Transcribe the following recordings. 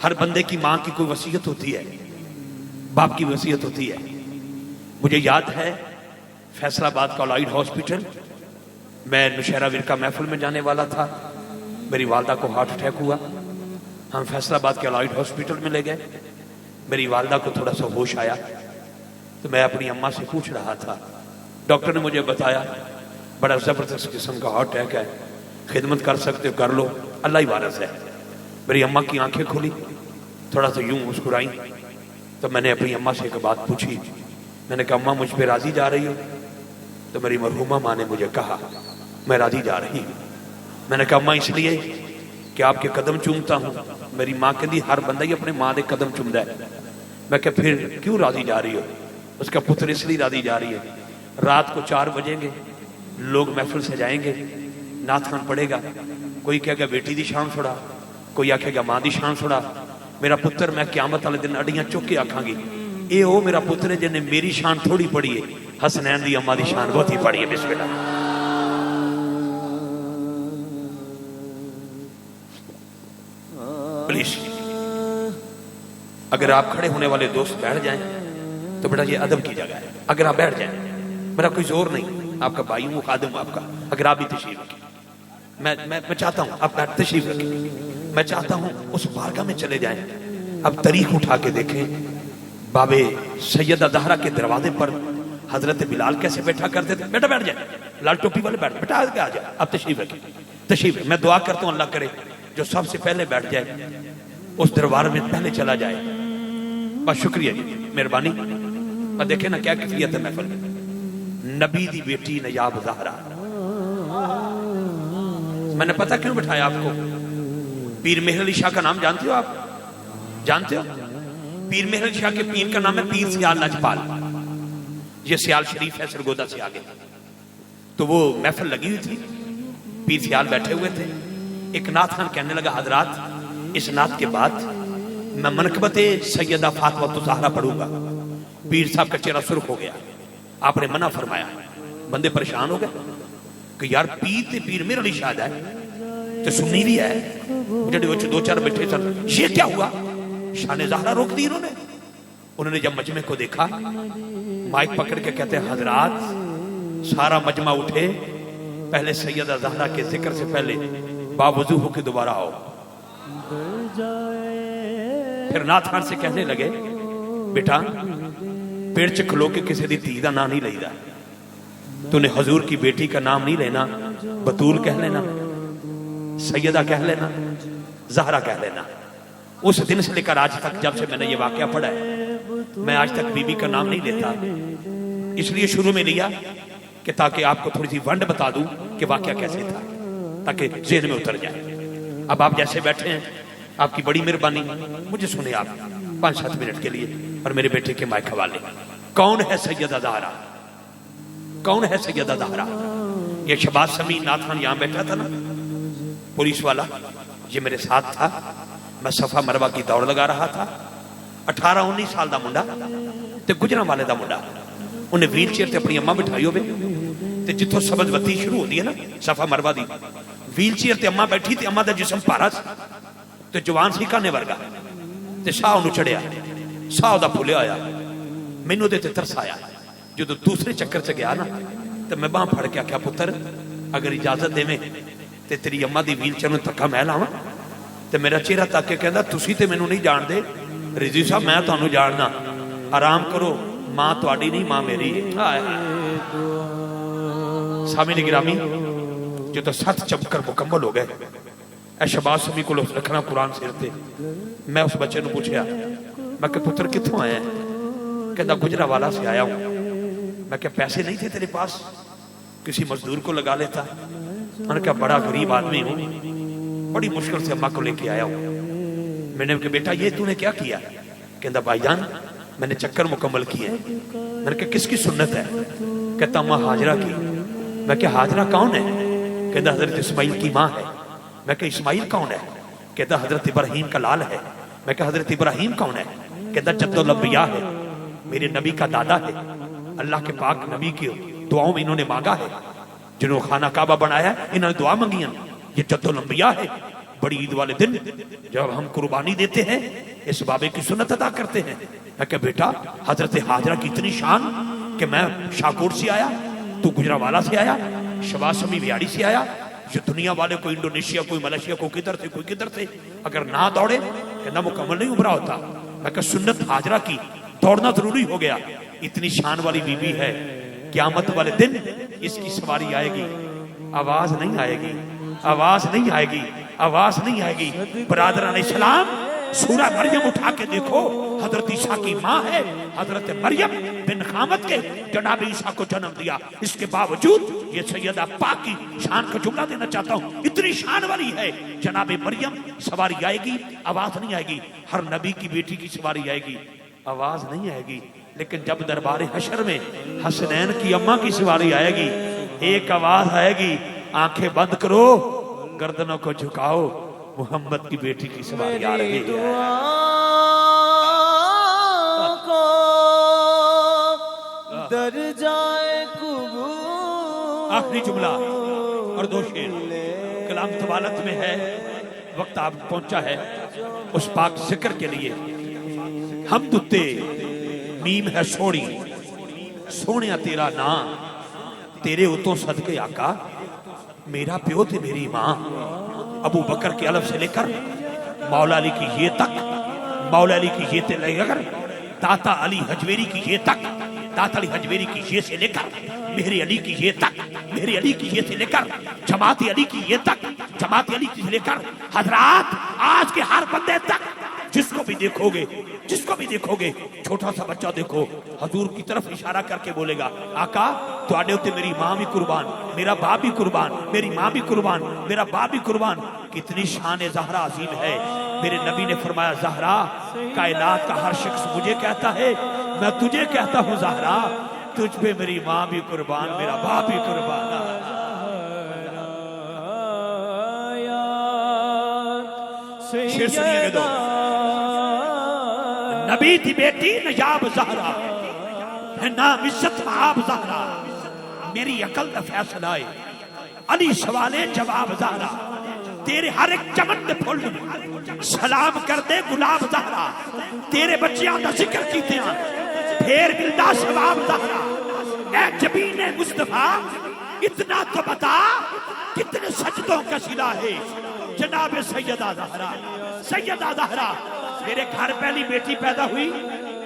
ہر بندے کی ماں کی کوئی وصیت ہوتی ہے، باپ کی وصیت ہوتی ہے۔ مجھے یاد ہے فیصل آباد کالائڈ ہاسپٹل، میں نشیرہ ورقہ محفل میں جانے والا تھا، میری والدہ کو ہارٹ اٹیک ہوا، ہم فیصل آباد کے کالائڈ ہاسپٹل میں لے گئے، میری والدہ کو تھوڑا سا ہوش آیا تو میں اپنی اماں سے پوچھ رہا تھا، ڈاکٹر نے مجھے بتایا بڑا زبردست قسم کا ہارٹ اٹیک ہے، خدمت کر سکتے ہو کر لو، اللہ ہی وارث ہے۔ میری اماں کی آنکھیں کھلی، تھوڑا سا یوں مسکرائی، تو میں نے اپنی اماں سے ایک بات پوچھی، میں نے کہا اماں مجھ پہ راضی جا رہی ہو؟ تو میری مرحومہ ماں نے مجھے کہا میں راضی جا رہی ہوں۔ میں نے کہا اماں اس لیے کہ آپ کے قدم چومتا ہوں۔ میری ماں کہتی ہر بندہ ہی اپنے ماں دے قدم چومدا ہے۔ میں کہ پھر کیوں راضی جا رہی ہو؟ اس کا پتر اس لیے راضی جا رہی ہے، رات کو 4 بجیں گے، لوگ محفل سے جائیں گے، نعت خوان پڑھے گا، کوئی کہے گا بیٹی دی شان چھڑا، کوئی آکھے گا ماں دی شان چھڑا، میرا پتر میں قیامت والے دن اڈیاں چک کے آکھاں گی اے او میرا پتر ہے جن نے میری شان تھوڑی پڑھی ہے، حسنین دی اماں دی شان بہت ہی پڑھی ہے۔ بسم اللہ۔ پلیز اگر آپ کھڑے ہونے والے دوست بیٹھ جائیں تو بیٹا یہ ادب کی جگہ ہے، اگر آپ بیٹھ جائیں، میرا کوئی زور نہیں، آپ کا بھائی ہوں، خادم آپ کا، اگر آپ بھی تشریف رکھیں، میں چاہتا ہوں آپ تشریف رکھیں، میں چاہتا ہوں اس بارگاہ میں چلے جائیں۔ اب تاریخ اٹھا کے دیکھیں، باب سیدہ زہرا کے دروازے پر حضرت بلال کیسے بیٹھا کرتے تھے۔ بیٹا بیٹھ جائیں، لال ٹوپی والے بیٹھ، بیٹا آ جائے، آپ تشریف رکھیں، تشریف۔ میں دعا کرتا ہوں اللہ کرے جو سب سے پہلے بیٹھ جائے اس دربار میں پہلے چلا جائے۔ بس شکریہ جی، مہربانی۔ اور دیکھیں نا کیا کیفیت ہے محفل میں، نبی دی بیٹی نیاب زہرا۔ میں نے پتہ کیوں بٹھایا آپ کو؟ پیر مہر علی شاہ کا نام جانتے ہو آپ؟ جانتے ہو؟ پیر مہر علی شاہ کے پیر کا نام ہے پیر سیال لجپال، یہ سیال شریف ہے سرگودا سے آگے۔ تو وہ محفل لگی ہوئی تھی، پیر سیال بیٹھے ہوئے تھے، ایک نعت خوان کہنے لگا حضرات اس نعت کے بعد میں منقبت سیدہ فاطمہ زہرا پڑھوں گا۔ پیر صاحب کا چہرہ سرخ ہو گیا، آپ نے منع فرمایا، بندے پریشان ہو گئے کہ یار پیر تے پیر مہر علی شاہ ہے تو سنی بھی ہے، جڑے وہ 2-4 بیٹھے سن، یہ کیا ہوا؟ شان زہرا روک دی انہوں نے جب مجمع کو دیکھا، مائک پکڑ کے کہتے ہیں حضرات سارا مجمع اٹھے، پہلے سیدہ زہرا کے ذکر سے پہلے باوضو ہو کے دوبارہ آؤ۔ پھر نعت خوان سے کہنے لگے بیٹا پیڑ چ کھلو کے کسی دی دھی دا نام نہیں لئیدا، تو نے حضور کی بیٹی کا نام نہیں لینا، بطول کہہ لینا، سیدہ کہہ لینا، زہرا کہہ لینا۔ اس دن سے لے کر آج تک جب سے میں نے یہ واقعہ پڑھا ہے میں آج تک بی بی کا نام نہیں لیتا، اس لیے شروع میں لیا کہ تاکہ آپ کو تھوڑی سی ونڈ بتا دوں کہ واقعہ کیسے تھا، تاکہ ذہن میں اتر جائے۔ اب آپ جیسے بیٹھے ہیں آپ کی بڑی مہربانی، مجھے سنیں آپ 5-7 منٹ کے لیے اور میرے بیٹے کے مائک حوالے۔ کون ہے سیدہ زہرا؟ کون ہے سیدہ زہرا؟ یہ شہباز سمیع نعت خوان یہاں بیٹھا تھا نا، پولیس والا، یہ میرے ساتھ تھا، میں صفا مروہ کی دوڑ لگا رہا تھا، 18-19 سال دا منڈا تے گجراں والے دا منڈا، انہیں ویل چیئر تے اپنی اماں بٹھائی ہوئے تے جتوں سبز بتی شروع ہوتی ہے نا صفا مروہ دی، ویل چیئر تے اماں بیٹھی تے اماں دا جسم پارا سی تے جوان سی کانے ورگا تے ساہ انہوں چڑھیا، ساہ دا پھولیا آیا، مینوں دے تے ترس آیا۔ جو دوسرے چکر سے گیا نا تے میں باں پھڑ کے کیا پتر اگر اجازت دے میں تے تیری اماں دی ویل چیئر نوں دھکا میں لاواں؟ تے میرا چہرہ تک کے کہندا تسی تے مینوں نہیں جان دے رضوی صاحب، میں تانوں جاننا، آرام کرو، ماں تواڈی نہیں ماں میری ہے۔ سامعین گرامی جو تو 7 چمکر مکمل ہو گئے، اے شہباز سمیع کو رکھنا قرآن سر تے۔ میں اس بچے نے پوچھا میں کہ پتر کتھوں آیا ہے؟ کہتا گجرا والا سے آیا ہوں۔ میں کہ پیسے نہیں تھے تیرے پاس؟ کسی مزدور کو لگا لیتا۔ میں نے کہا بڑا غریب آدمی ہوں، بڑی مشکل سے اماں کو لے کے آیا ہوں۔ میں نے کہا بیٹا یہ تو نے کیا کیا؟ کہتا بھائی جان میں نے چکر مکمل کیے۔ میں نے کہا کس کی سنت ہے؟ کہتا اماں حاجرہ کی۔ میں کہا حاجرہ کون ہے؟ کہتا حضرت اسماعیل کی ماں ہے۔ میں کہا اسماعیل کون ہے؟ کہتا حضرت ابراہیم کا لال ہے۔ میں کہا حضرت ابراہیم کون ہے؟ کہتا جد الانبیاء ہے، میرے نبی کا دادا ہے، اللہ کے پاک نبی کی دعاؤں میں انہوں نے مانگا ہے، جنہوں خانہ کعبہ بنایا ہے انہوں نے دعا مانگی ہیں، یہ جد الانبیاء ہے، بڑی عید والے دن جب ہم قربانی دیتے ہیں اس بابے کی سنت ادا کرتے ہیں. میں کہ بیٹا حضرت حاجرہ کی اتنی شان کہ میں شاہکوٹ سے آیا, تو گجرانوالہ سے آیا, شباسمی ویاڑی سے آیا, جو دنیا والے کوئی انڈونیشیا کوئی ملیشیا کوئی کدھر سے کوئی کدھر سے, اگر نہ دوڑے کہنا مکمل نہیں ابھرا ہوتا. میں کہ سنت حاجرہ کی دوڑنا ضروری ہو گیا. اتنی شان والی بی بی ہے, قیامت والے دن اس کی سواری آئے گی, آواز نہیں آئے گی, آواز نہیں آئے گی, آواز نہیں آئے گی. برادران اسلام سورہ مریم اٹھا کے دیکھو, حضرت عیسیٰ کی ماں ہے حضرت مریم بن خامد کے, جناب عیسیٰ کو جنم دیا. اس کے باوجود یہ سیدہ پاک کی شان کا جملہ دینا چاہتا ہوں, اتنی شان والی ہے. جناب مریم سواری آئے گی, آواز نہیں آئے گی. ہر نبی کی بیٹی کی سواری آئے گی, آواز نہیں آئے گی. لیکن جب دربار حشر میں حسنین کی اماں کی سواری آئے گی, ایک آواز آئے گی, آنکھیں بند کرو, گردنوں کو جھکاؤ, محمد کی بیٹی کی سواری آ رہی ہے. در جائے قبول. آخری جملہ اور دو شعر کلام طوالت میں ہے, وقت آپ پہنچا ہے اس پاک ذکر کے لیے. ہم دتے میم ہے سوڑی, سونیا تیرا نام, تیرے اتوں صدقے آقا, میرا پیو تے میری ماں. ابو بکر کے الف سے لے کر مولا علی کی یہ تک, مولا علی کی یہ تے لے کر داتا علی حجویری کی یہ تک, داتا علی حجویری کی یہ سے لے کر مہری علی کی یہ تک, مہری علی کی یہ سے لے کر جماعت علی کی یہ تک, جماعت علی کی سے لے کر حضرات آج کے ہر بندے تک. جس کو بھی دیکھو گے, جس کو بھی دیکھو گے, چھوٹا سا بچہ دیکھو, حضور کی طرف اشارہ کر کے بولے گا آقا تواڈے اوتے میری ماں بھی قربان, میرا باپ بھی قربان, میری ماں بھی قربان, میرا باپ بھی قربان. کتنی شان زہرا عظیم ہے. میرے نبی نے فرمایا زہرا کائنات کا ہر شخص مجھے کہتا ہے, میں تجھے کہتا ہوں زہرا, تجھ پہ میری ماں بھی قربان, میرا باپ بھی قربان. شیر سنیے گے دو. نبی تھی بیٹی نجاب زہرا, ہے نام عزت آپ زہرا, میری عقل دا فیصلہ ہے علی سوالے جواب زہرا. تیرے ہر ایک چمن دے پھول سلام کر دے گلاب زہرا, تیرے بچیاں دا ذکر کیتے ہیں پھیر ملدا ثواب زہرا. اے جبین مصطفیٰ اتنا تو بتا کتنے سجدوں کا صلہ ہے جناب سیدہ زہرا. سیدہ زہرا میرے گھر پہلی بیٹی پیدا ہوئی,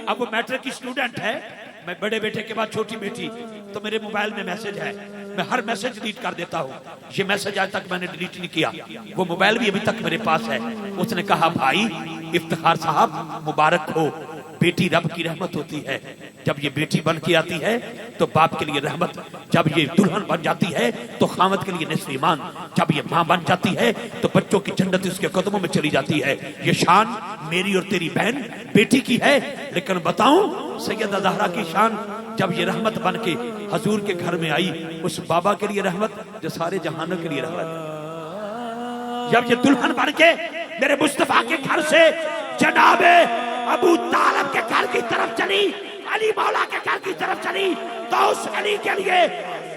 اب وہ میٹرک کی اسٹوڈنٹ ہے. میں بڑے بیٹے کے بعد چھوٹی بیٹی, تو میرے موبائل میں میسج ہے, میں ہر میسج ڈیلیٹ کر دیتا ہوں. یہ میسج آج تک میں نے ڈیلیٹ نہیں کیا, وہ موبائل بھی ابھی تک میرے پاس ہے. اس نے کہا بھائی افتخار صاحب مبارک ہو, بیٹی رب کی رحمت ہوتی ہے. جب یہ بیٹی بن کے آتی ہے تو باپ کے لیے رحمت, جب یہ دلہن بن جاتی ہے تو خامد کے لیے نصف ایمان, جب یہ ماں بن جاتی ہے تو بچوں کی جنت اس کے قدموں میں چلی جاتی ہے. یہ شان میری اور تیری بہن بیٹی کی ہے. لیکن بتاؤں سیدہ زہرا کی شان جب یہ رحمت بن کے حضور کے گھر میں آئی, اس بابا کے لیے رحمت جو سارے جہانوں کے لیے رحمت. جب یہ دلہن بن کے میرے مصطفیٰ کے گھر سے جناب ابو طالب کے گھر کی طرف چلی, علی مولا کے گھر کی طرف چلی, تو اس علی کے لیے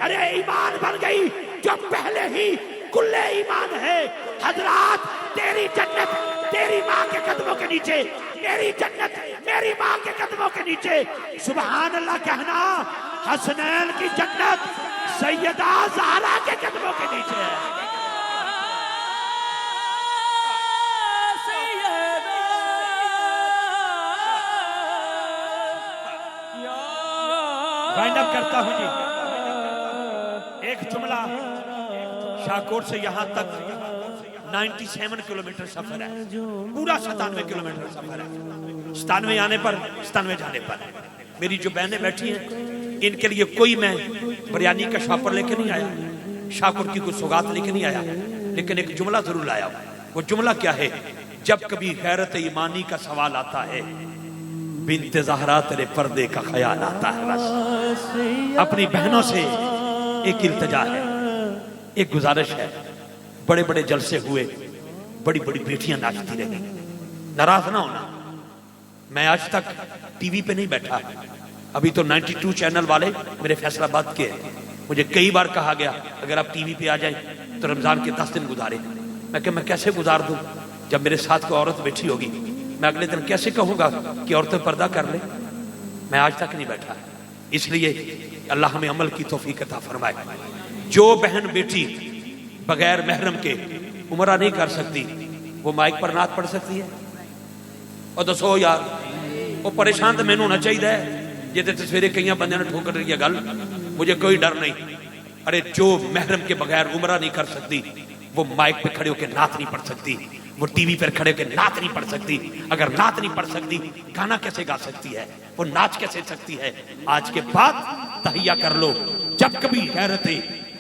ارے ایمان بن گئی جو پہلے ہی کل ایمان ہے. حضرات تیری جنت تیری ماں کے قدموں کے نیچے, میری جنت میری ماں کے قدموں کے نیچے. سبحان اللہ کہنا, حسنین کی جنت سیدہ زہرا کے قدموں کے نیچے ہے. وائنڈ اپ کرتا ہوں جی. ایک جملہ, شاہکوٹ سے یہاں تک 97 کلومیٹر سفر ہے, پورا 97 کلومیٹر سفر ہے. 97 آنے پر 97 جانے پر. میری جو بہنیں بیٹھی ہیں ان کے لیے کوئی میں بریانی کا شاپر لے کے نہیں آیا, شاہکوٹ کی کوئی سوگات لے کے نہیں آیا, لیکن ایک جملہ ضرور لایا. وہ جملہ کیا ہے؟ جب کبھی غیرت ایمانی کا سوال آتا ہے, بنت زہرا تیرے پردے کا خیال آتا ہے. بس اپنی بہنوں سے ایک التجا ہے, ایک گزارش ہے. بڑے بڑے جلسے ہوئے, بڑی بڑی بیٹیاں ناچتی رہی, ناراض نہ ہونا. میں آج تک ٹی وی پہ نہیں بیٹھا, ابھی تو 92 چینل والے میرے فیصلہ آباد کے ہیں. مجھے کئی بار کہا گیا اگر آپ ٹی وی پہ آ جائیں تو رمضان کے 10 دن گزارے. میں کہ میں کیسے گزار دوں جب میرے ساتھ کوئی عورت بیٹھی ہوگی؟ میں اگلے دن کیسے کہوں گا کہ عورتیں پردہ کر لیں؟ میں آج تک نہیں بیٹھا. اس لیے اللہ ہمیں عمل کی توفیق عطا فرمائے. جو بہن بیٹی بغیر محرم کے عمرہ نہیں کر سکتی وہ مائک پر نعت پڑھ سکتی ہے؟ اور دسو یار وہ پریشان تو مینوں ہونا چاہیے جی سویرے کئی بندے نے ٹھوکر رہی ہے گل. مجھے کوئی ڈر نہیں. ارے جو محرم کے بغیر عمرہ نہیں کر سکتی وہ مائک پہ کھڑے ہو کے نعت نہیں پڑھ سکتی, وہ ٹی وی پر کھڑے ہو کے نعت نہیں پڑھ سکتی. اگر نعت نہیں پڑھ سکتی گانا کیسے گا سکتی ہے؟ وہ ناچ کیسے سکتی ہے؟ آج کے بعد تہیا کر لو, جب کبھی حیرت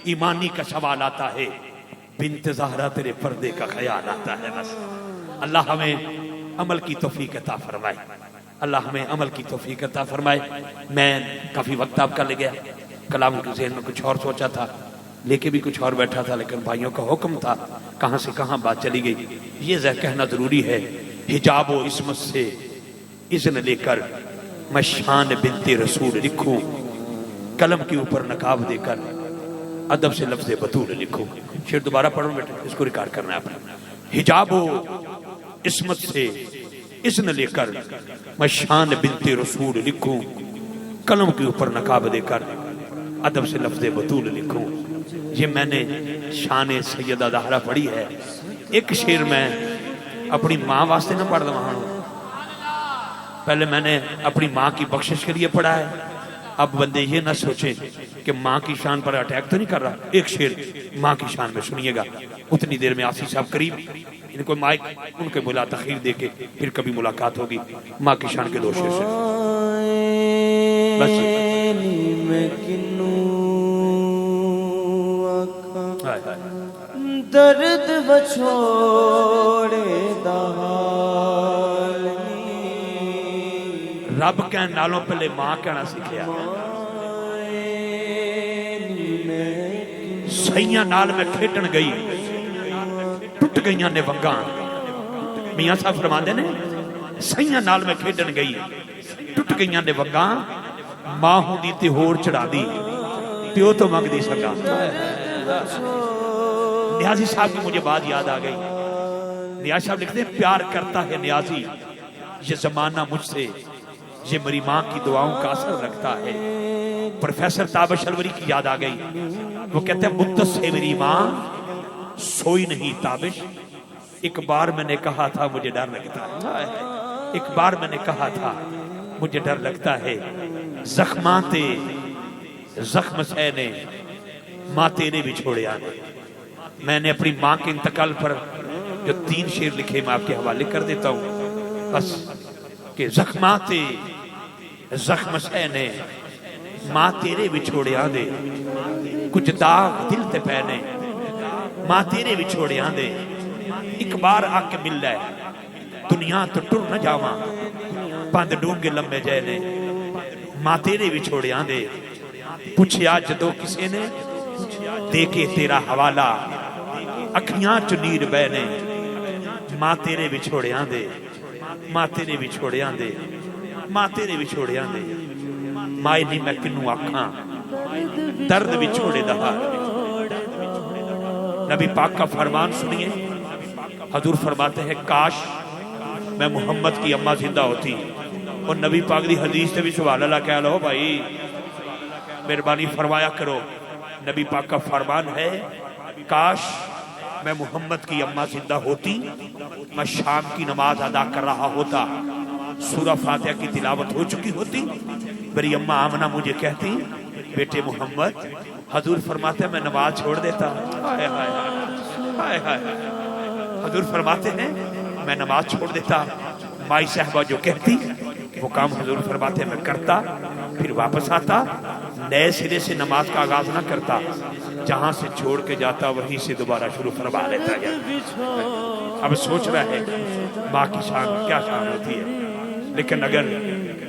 ایمانی کا سوال آتا ہے بنت زہرا تیرے پردے کا خیال آتا ہے. بس اللہ ہمیں عمل کی توفیق عطا فرمائے. اللہ ہمیں عمل کی توفیق عطا فرمائے. میں کافی وقت آپ کا لے گیا, کلام کے ذہن میں کچھ اور سوچا تھا, لے کے بھی کچھ اور بیٹھا تھا, لیکن بھائیوں کا حکم تھا, کہاں سے کہاں بات چلی گئی. یہ کہنا ضروری ہے, حجاب و عصمت سے اذن لے کر میں شان بنت رسول لکھوں, قلم کے اوپر نقاب دے کر ادب سے لفظ بطول لکھوں. شعر دوبارہ پڑھوں بیٹا, اس کو ریکارڈ کرنا ہے آپ نے. حجاب و عصمت سے اذن لے کر میں شان بنت رسول لکھوں, قلم کے اوپر نقاب دے کر ادب سے لفظ بطول لکھوں. یہ میں نے شان سیدہ زہرا پڑھی ہے. ایک شعر میں اپنی ماں واسطے نہ پڑھ رہا ہوں, پہلے میں نے اپنی ماں کی بخشش کے لیے پڑھا ہے. اب بندے یہ نہ سوچیں کہ ماں کی شان پر اٹیک تو نہیں کر رہا. ایک شعر ماں کی شان میں سنیے گا. اتنی دیر میں آسی صاحب قریب, ان کو مائک ان کے بلا تخیر دے کے پھر کبھی ملاقات ہوگی. ماں کی شان کے دو شعر سے بس. درد بچھوڑے دہال رب کہن نالوں پہلے ماں کہنا سکھیا. سائیاں نال میں کھیٹن گئی ٹوٹ گئیاں نے ونگاں. میاں صاحب فرماندے نے سائیاں نال میں کھیٹن گئی ٹوٹ گئیاں نے ونگاں, ماں ہوندی تے ہور چڑھا دی پیو تو منگ دی سکا. نیازی صاحب کی مجھے بات یاد آ گئی. نیازی صاحب لکھتے ہیں پیار کرتا ہے نیازی یہ زمانہ مجھ سے, یہ میری ماں کی دعاؤں کا اثر رکھتا ہے. پروفیسر تابش الوری کی یاد آ گئی. وہ کہتے ہیں مدت سے میری ماں سوئی نہیں تابش, ایک بار میں نے کہا تھا مجھے ڈر لگتا ہے, ایک بار میں نے کہا تھا مجھے ڈر لگتا ہے. زخمات زخم سہنے ماں تیرے بھی چھوڑے آنے. میں نے اپنی ماں کے انتقال پر جو 3 شعر لکھے میں آپ کے حوالے کر دیتا ہوں بس. کہ زخمات زخم سہنے ماں تیرے بھی چھوڑے آنے, کچھ داغ دل تے پہنے ماں تیرے بھی چھوڑے آنے. ایک بار آ کے مل لے دنیا تو ٹر نہ جاواں, پند ڈونگے لمبے جینے ماں تیرے بھی چھوڑے آنے. پوچھیا جدو کسی نے دے کے تیرا حوالہ اکھیاں چ نیر بہنے ماں تیرے بھی چھوڑے آندے, ماں تیرے بھی چھوڑے آندے, ماں تیرے بھی چھوڑے آندے. مائے نہیں میں کنوں آکھاں درد بھی چھوڑے دہا. نبی پاک کا فرمان سنیے. حضور فرماتے ہیں کاش میں محمد کی اماں زندہ ہوتی. اور نبی پاک دی حدیث سے بھی سبحان اللہ کہہ لو بھائی, مہربانی فرمایا کرو. نبی پاک کا فرمان ہے کاش میں محمد کی اماں زندہ ہوتی, میں شام کی نماز ادا کر رہا ہوتا, سورہ فاتحہ کی تلاوت ہو چکی ہوتی, میری اماں آمنہ مجھے کہتی بیٹے محمد. حضور فرماتے ہیں میں نماز چھوڑ دیتا. ہائے ہائے ہائے ہائے. حضور فرماتے ہیں میں نماز چھوڑ دیتا. مائی صاحبہ جو کہتی وہ کام حضور فرماتے ہیں میں کرتا, پھر واپس آتا, نئے سرے سے نماز کا آغاز نہ کرتا, جہاں سے چھوڑ کے جاتا وہیں سے دوبارہ شروع فرما لیتا ہے. اب سوچ رہا ہے ماں کی شان کیا شان ہوتی ہے. لیکن اگر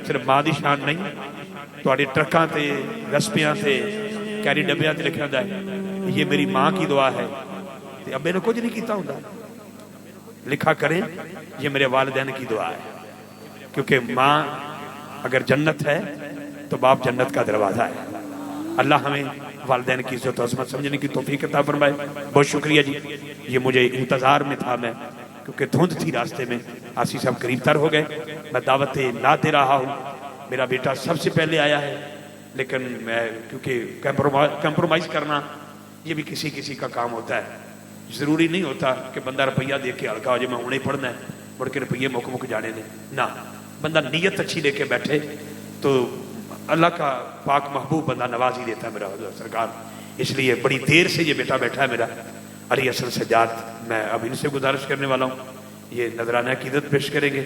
صرف ماں دی شان نہیں, تھوڑے ٹرکاں تے رسپیاں تے کیری ڈبیاں تے لکھا ہے یہ میری ماں کی دعا ہے, تے اب میں نے کچھ نہیں کیتا ہوں, لکھا کریں یہ میرے والدین کی دعا ہے. کیونکہ ماں اگر جنت ہے تو باپ جنت کا دروازہ ہے. اللہ ہمیں والدین کی عزت و عظمت سمجھنے کی توفیق عطا فرمائے. بہت شکریہ جی. یہ مجھے انتظار میں تھا میں، کیونکہ دھند تھی راستے میں. آسی صاحب قریب تر ہو گئے. میں دعوت نہ دے رہا ہوں. میرا بیٹا سب سے پہلے آیا ہے، لیکن میں کیونکہ کمپرومائز کرنا یہ بھی کسی کا کام ہوتا ہے. ضروری نہیں ہوتا کہ بندہ روپیہ دے کے ہلکا ہو جائے، میں انہیں پڑھنا ہے مڑ کے روپیے مک جانے دیں. نہ، بندہ نیت اچھی لے کے بیٹھے تو اللہ کا پاک محبوب بندہ نواز ہی دیتا ہے میرا حضور سرکار. اس لیے بڑی دیر سے یہ بیٹا بیٹھا ہے میرا علی حسن سجاد. میں اب ان سے گزارش کرنے والا ہوں، یہ نذرانہ عقیدت پیش کریں گے.